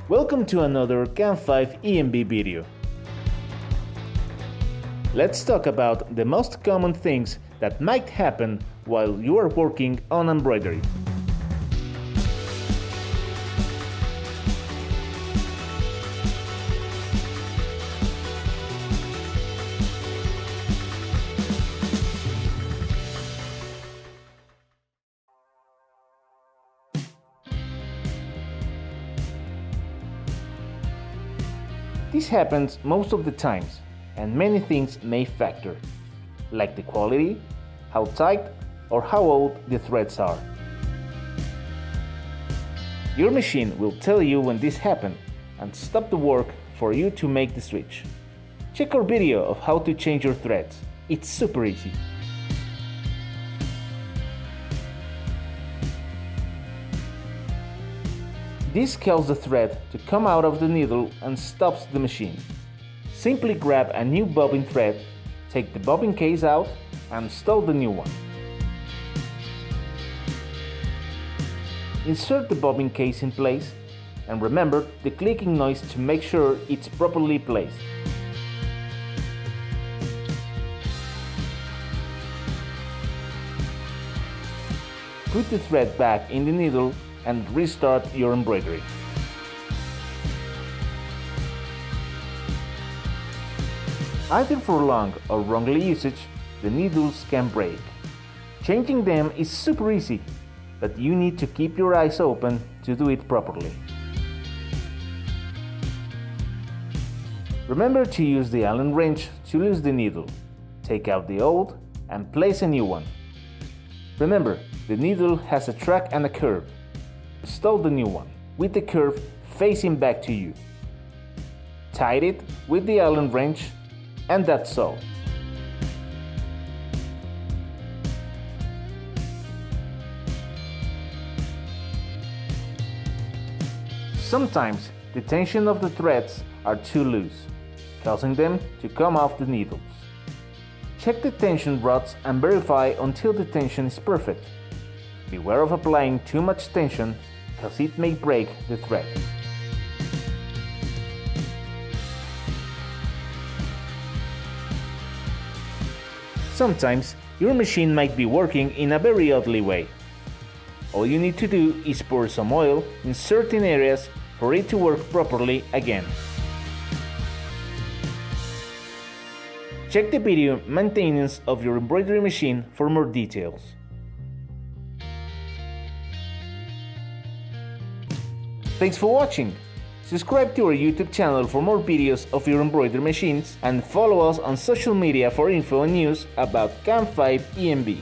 Welcome to another CAMFive EMB video. Let's talk about the most common things that might happen while you are working on embroidery. This happens most of the times, and many things may factor, like the quality, how tight or how old the threads are. Your machine will tell you when this happened and stop the work for you to make the switch. Check our video of how to change your threads. It's super easy. This calls the thread to come out of the needle and stops the machine. Simply grab a new bobbin thread, take the bobbin case out and install the new one. Insert the bobbin case in place and remember the clicking noise to make sure it's properly placed. Put the thread back in the needle and restart your embroidery. Either for long or wrongly usage, the needles can break. Changing them is super easy, but you need to keep your eyes open to do it properly. Remember to use the Allen wrench to loose the needle. Take out the old and place a new one. Remember, the needle has a track and a curve. Install the new one, with the curve facing back to you. Tight it with the Allen wrench, and that's all. Sometimes the tension of the threads are too loose, causing them to come off the needles. Check the tension rods and verify until the tension is perfect. Beware of applying too much tension, because it may break the thread. Sometimes your machine might be working in a very oddly way. All you need to do is pour some oil in certain areas for it to work properly again. Check the video maintenance of your embroidery machine for more details. Thanks for watching! Subscribe to our YouTube channel for more videos of your embroidery machines and follow us on social media for info and news about CAMFive EMB.